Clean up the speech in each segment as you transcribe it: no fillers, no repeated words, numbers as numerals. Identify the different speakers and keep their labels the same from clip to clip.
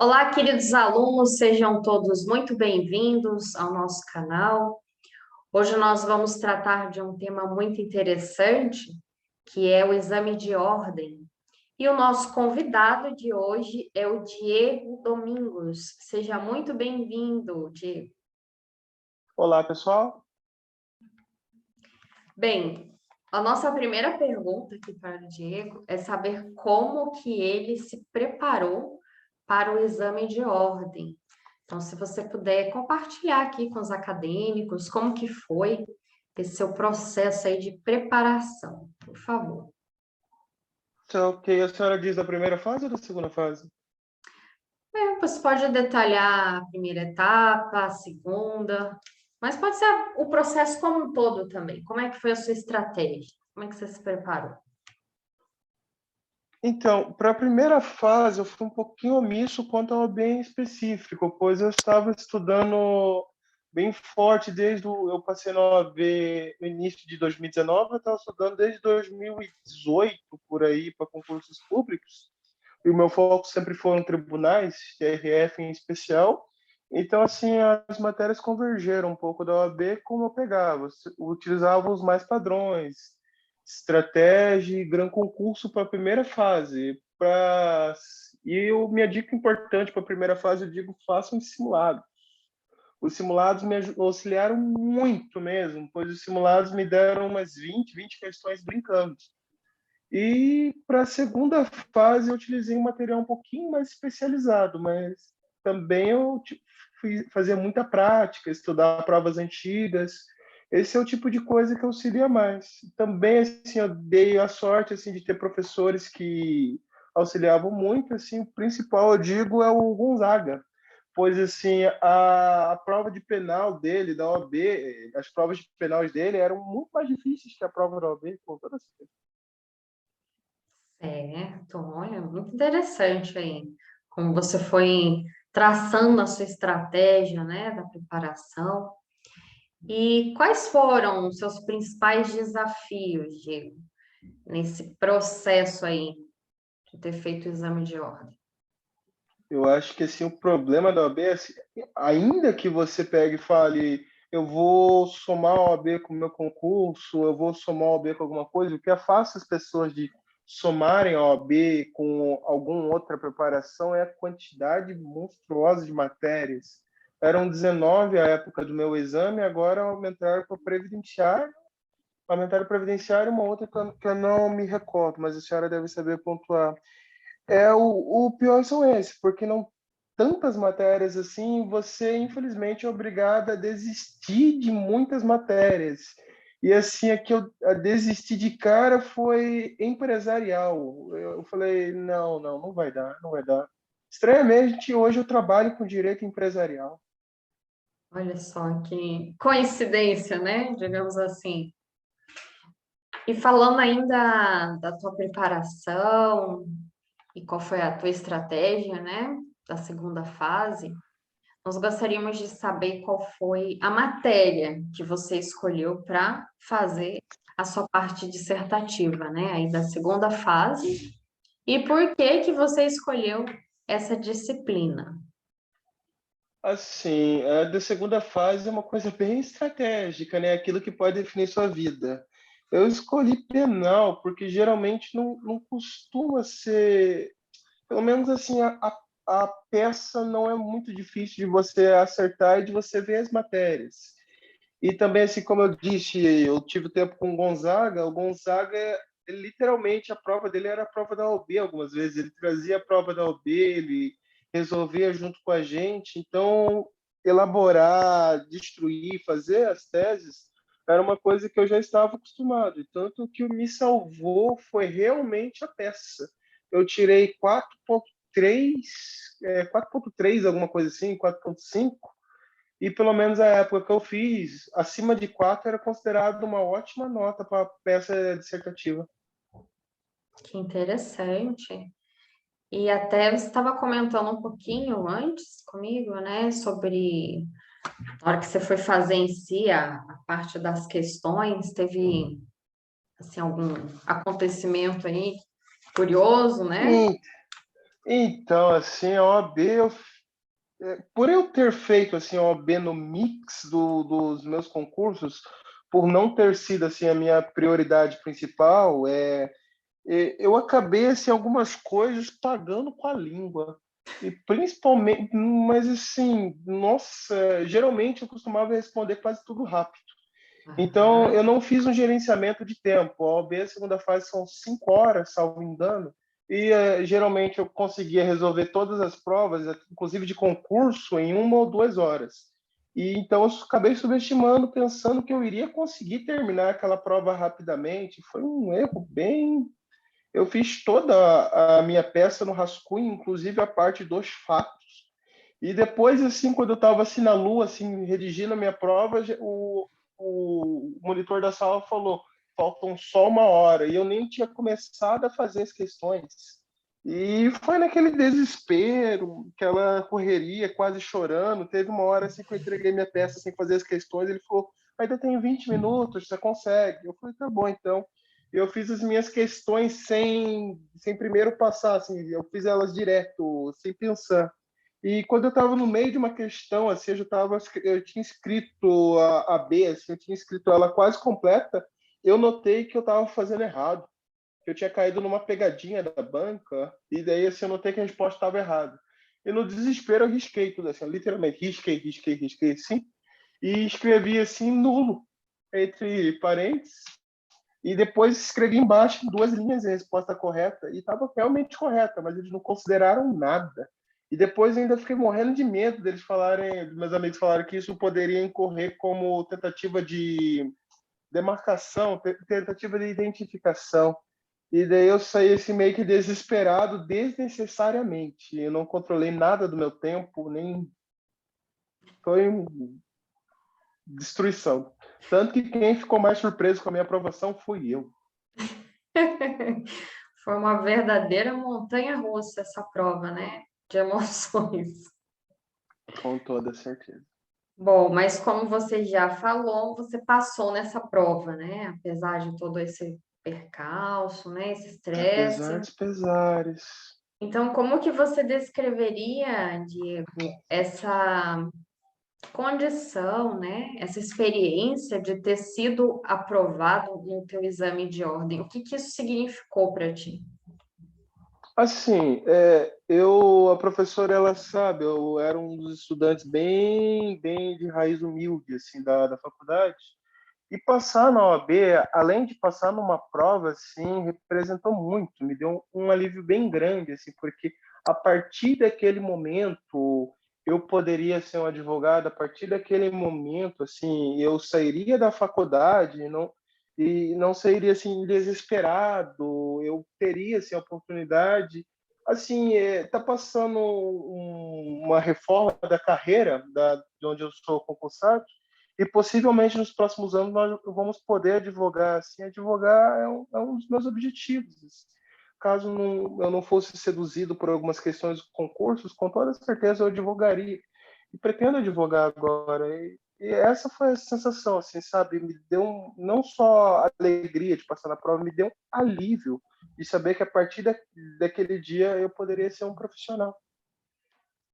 Speaker 1: Olá, queridos alunos, sejam todos muito bem-vindos ao nosso canal. Hoje nós vamos tratar de um tema muito interessante, que é o exame de ordem. E o nosso convidado de hoje é o Diego Domingos. Seja muito bem-vindo, Diego.
Speaker 2: Olá, pessoal.
Speaker 1: Bem, a nossa primeira pergunta aqui para o Diego é saber como que ele se preparou para o exame de ordem. Então, se você puder compartilhar aqui com os acadêmicos como que foi esse seu processo aí de preparação, por favor.
Speaker 2: Então, ok, a senhora diz da primeira fase ou da segunda fase?
Speaker 1: Você pode detalhar a primeira etapa, a segunda, mas pode ser o processo como um todo também. Como é que foi a sua estratégia? Como é que você se preparou?
Speaker 2: Então, para a primeira fase, eu fui um pouquinho omisso quanto ao bem específico, pois eu estava estudando bem forte eu passei na OAB no início de 2019, eu estava estudando desde 2018, por aí, para concursos públicos, e o meu foco sempre foram tribunais, TRF em especial. Então, assim, as matérias convergeram um pouco da OAB como eu pegava. Eu utilizava os mais padrões, estratégia e gran concurso para a primeira fase. Minha dica importante para a primeira fase, eu digo, façam simulados. Os simulados me auxiliaram muito mesmo, pois os simulados me deram umas 20 questões brincando. E para a segunda fase eu utilizei um material um pouquinho mais especializado, mas também fazia muita prática, estudar provas antigas. Esse é o tipo de coisa que auxilia mais. Também assim, eu dei a sorte assim de ter professores que auxiliavam muito. Assim, o principal, eu digo, é o Gonzaga, pois assim a prova de penal dele da OAB, as provas de penais dele eram muito mais difíceis que a prova da OAB, com toda certeza.
Speaker 1: Certo, olha, muito interessante aí, como você foi traçando a sua estratégia, né, da preparação. E quais foram os seus principais desafios, Diego, nesse processo aí de ter feito o exame de ordem?
Speaker 2: Eu acho que assim, o problema da OAB é assim, ainda que você pegue e fale, eu vou somar a OAB com o meu concurso, eu vou somar a OAB com alguma coisa, o que afasta as pessoas de somarem a OAB com alguma outra preparação é a quantidade monstruosa de matérias. Eram 19 à época do meu exame, agora aumentaram para previdenciário, uma outra que eu não me recordo, mas a senhora deve saber pontuar. O pior são esses, porque não tantas matérias assim, você infelizmente é obrigado a desistir de muitas matérias. E assim, aqui eu a desistir de cara foi empresarial. Eu falei, não vai dar, não vai dar. Estranhamente, hoje eu trabalho com direito empresarial.
Speaker 1: Olha só que coincidência, né? Digamos assim. E falando ainda da tua preparação e qual foi a tua estratégia, né, da segunda fase, nós gostaríamos de saber qual foi a matéria que você escolheu para fazer a sua parte dissertativa, né, aí da segunda fase, e por que que você escolheu essa disciplina?
Speaker 2: Assim, a da segunda fase é uma coisa bem estratégica, né? Aquilo que pode definir sua vida. Eu escolhi penal porque geralmente não costuma ser, pelo menos assim, a peça não é muito difícil de você acertar e de você ver as matérias. E também, assim, como eu disse, eu tive tempo com o Gonzaga, literalmente, a prova dele era a prova da OAB algumas vezes. Ele trazia a prova da OAB, ele resolvia junto com a gente. Então, elaborar, destruir, fazer as teses era uma coisa que eu já estava acostumado. E tanto que o me salvou foi realmente a peça. Eu tirei 4,3, 4,3 alguma coisa assim, 4,5, e pelo menos a época que eu fiz, acima de 4 era considerado uma ótima nota para peça dissertativa.
Speaker 1: Que interessante. E até você estava comentando um pouquinho antes comigo, né, sobre na hora que você foi fazer em si a parte das questões, teve assim algum acontecimento aí curioso, né?
Speaker 2: Então, assim, a OAB, por eu ter feito assim, a OAB no mix dos meus concursos, por não ter sido assim, a minha prioridade principal, eu acabei assim, algumas coisas pagando com a língua. E principalmente, mas assim, nossa, geralmente eu costumava responder quase tudo rápido. Então,
Speaker 1: Aham.
Speaker 2: eu não fiz um gerenciamento de tempo. A OAB, a segunda fase, são 5 horas, salvo engano, e geralmente eu conseguia resolver todas as provas, inclusive de concurso, em 1 ou 2 horas. E então eu acabei subestimando, pensando que eu iria conseguir terminar aquela prova rapidamente. Foi um erro bem. Eu fiz toda a minha peça no rascunho, inclusive a parte dos fatos. E depois, assim, quando eu estava assim na lua, assim, redigindo a minha prova, o monitor da sala falou: faltam só 1 hora. E eu nem tinha começado a fazer as questões. E foi naquele desespero, aquela correria, quase chorando. Teve uma hora assim que eu entreguei minha peça sem fazer as questões. Ele falou: ainda tem 20 minutos, você consegue? Eu falei: tá bom, então. Eu fiz as minhas questões sem primeiro passar, assim, eu fiz elas direto, sem pensar. E quando eu estava no meio de uma questão, assim, eu tinha escrito a B, assim, eu tinha escrito ela quase completa, eu notei que eu estava fazendo errado, que eu tinha caído numa pegadinha da banca, e daí assim, eu notei que a resposta estava errada. E no desespero eu risquei tudo, assim, literalmente, risquei, sim, e escrevi assim, nulo, entre parênteses, e depois escrevi embaixo, em 2 linhas, a resposta correta, e estava realmente correta, mas eles não consideraram nada. E depois ainda fiquei morrendo de medo deles falarem, meus amigos falaram que isso poderia incorrer como tentativa de demarcação, tentativa de identificação. E daí eu saí assim, meio que desesperado desnecessariamente. Eu não controlei nada do meu tempo, nem foi destruição. Tanto que quem ficou mais surpreso com a minha aprovação fui eu.
Speaker 1: Foi uma verdadeira montanha-russa essa prova, né? De emoções.
Speaker 2: Com toda certeza.
Speaker 1: Bom, mas como você já falou, você passou nessa prova, né? Apesar de todo esse percalço, né? Esse
Speaker 2: Apesar
Speaker 1: estresse.
Speaker 2: dos pesares.
Speaker 1: Então, como que você descreveria, Diego, essa condição, né? Essa experiência de ter sido aprovado no teu exame de ordem? O que que isso significou para ti?
Speaker 2: Assim, a professora, ela sabe, eu era um dos estudantes bem de raiz humilde, assim, da faculdade, e passar na OAB, além de passar numa prova, assim, representou muito, me deu um alívio bem grande, assim, porque a partir daquele momento eu poderia ser um advogado, a partir daquele momento, assim, eu sairia da faculdade, não sairia assim desesperado, eu teria assim a oportunidade, assim, tá passando uma reforma da carreira de onde eu sou concursado, e possivelmente nos próximos anos nós vamos poder advogar. Assim, advogar é um dos meus objetivos. Caso eu não fosse seduzido por algumas questões de concursos, com toda certeza eu advogaria. E pretendo advogar agora. E essa foi a sensação, assim, sabe? Me deu não só alegria de passar na prova, me deu um alívio de saber que a partir daquele dia eu poderia ser um profissional.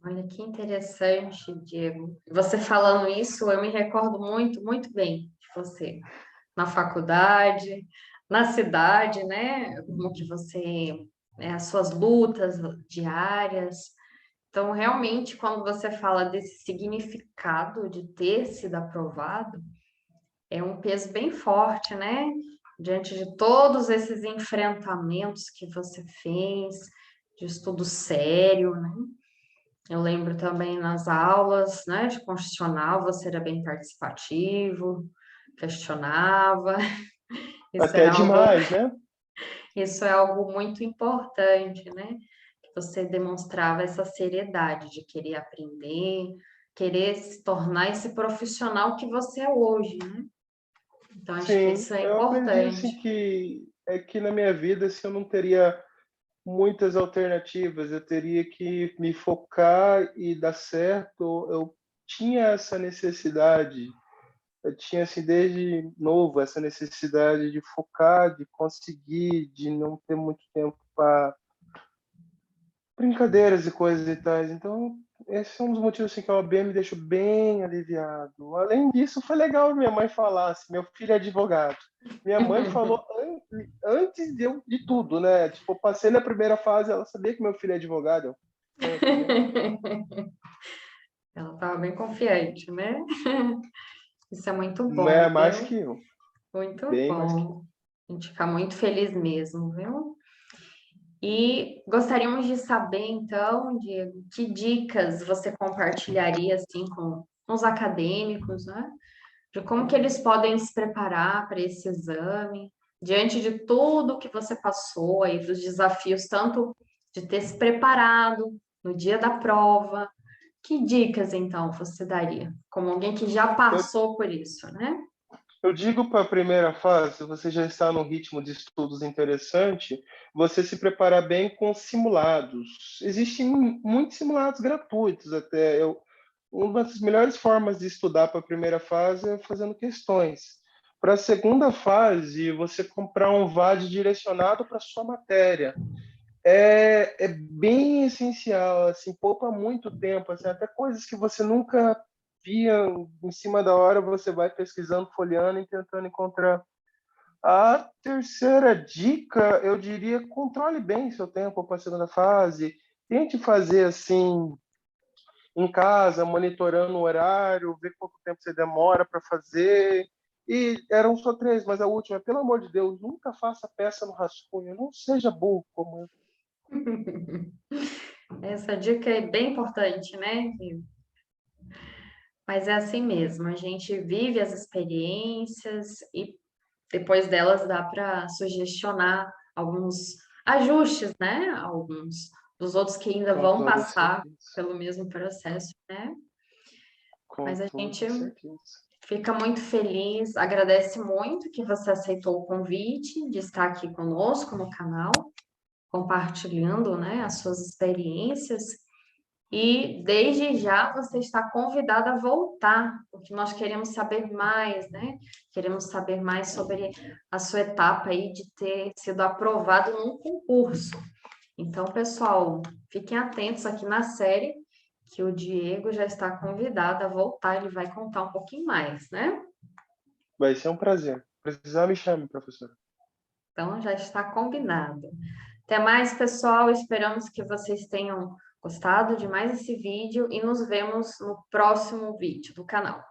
Speaker 1: Olha que interessante, Diego. Você falando isso, eu me recordo muito, muito bem de você na faculdade, na cidade, né? Como que você, né, as suas lutas diárias. Então, realmente, quando você fala desse significado de ter sido aprovado, é um peso bem forte, né? Diante de todos esses enfrentamentos que você fez, de estudo sério, né? Eu lembro também nas aulas, né, de constitucional, você era bem participativo, questionava. Isso é
Speaker 2: Até
Speaker 1: algo,
Speaker 2: demais, né?
Speaker 1: isso é algo muito importante, né? Que você demonstrava essa seriedade de querer aprender, querer se tornar esse profissional que você é hoje, né? Então, acho que
Speaker 2: Sim,
Speaker 1: isso é
Speaker 2: eu aprendi
Speaker 1: importante.
Speaker 2: assim que na minha vida assim, eu não teria muitas alternativas, eu teria que me focar e dar certo. Eu tinha essa necessidade, eu tinha assim desde novo essa necessidade de focar, de conseguir, de não ter muito tempo para brincadeiras e coisas e tais. Então, esse é um dos motivos assim, que a OAB me deixou bem aliviado. Além disso, foi legal minha mãe falar assim, meu filho é advogado. Minha mãe falou antes de tudo, né? Tipo, eu passei na primeira fase, ela sabia que meu filho é advogado. Tá vendo?
Speaker 1: Ela estava bem confiante, né? Isso é muito
Speaker 2: É
Speaker 1: bom,
Speaker 2: mais
Speaker 1: viu?
Speaker 2: que eu,
Speaker 1: Muito
Speaker 2: bem mais que eu.
Speaker 1: bom. A gente fica muito feliz mesmo, viu? E gostaríamos de saber, então, Diego, que dicas você compartilharia, assim, com os acadêmicos, né? De como que eles podem se preparar para esse exame, diante de tudo que você passou aí, dos desafios, tanto de ter se preparado no dia da prova. Que dicas, então, você daria? Como alguém que já
Speaker 2: Eu,
Speaker 1: passou por isso, né?
Speaker 2: eu digo para a primeira fase, você já está num ritmo de estudos interessante, você se preparar bem com simulados. Existem muitos simulados gratuitos até. Uma das melhores formas de estudar para a primeira fase é fazendo questões. Para a segunda fase, você comprar um VAD direcionado para a sua matéria. É bem essencial, assim, poupa muito tempo, assim, até coisas que você nunca via em cima da hora, você vai pesquisando, folheando e tentando encontrar. A terceira dica, eu diria, controle bem seu tempo para a segunda fase. Tente fazer assim em casa, monitorando o horário, ver quanto tempo você demora para fazer. E eram só três, mas a última, pelo amor de Deus, nunca faça peça no rascunho, não seja burro como eu.
Speaker 1: Essa dica é bem importante, né? Mas é assim mesmo, a gente vive as experiências e depois delas dá para sugestionar alguns ajustes, né? Alguns dos outros que ainda
Speaker 2: Com
Speaker 1: vão
Speaker 2: toda
Speaker 1: passar
Speaker 2: certeza.
Speaker 1: pelo mesmo processo, né?
Speaker 2: Com
Speaker 1: Mas a gente
Speaker 2: toda certeza.
Speaker 1: fica muito feliz, agradece muito que você aceitou o convite de estar aqui conosco no canal, compartilhando, né, as suas experiências. E desde já você está convidada a voltar, porque nós queremos saber mais, né? Queremos saber mais sobre a sua etapa aí de ter sido aprovado num concurso. Então, pessoal, fiquem atentos aqui na série, que o Diego já está convidado a voltar, ele vai contar um pouquinho mais, né?
Speaker 2: Vai ser um prazer. Precisar, me chame, professora.
Speaker 1: Então, já está combinado. Até mais, pessoal. Esperamos que vocês tenham gostado de mais esse vídeo e nos vemos no próximo vídeo do canal.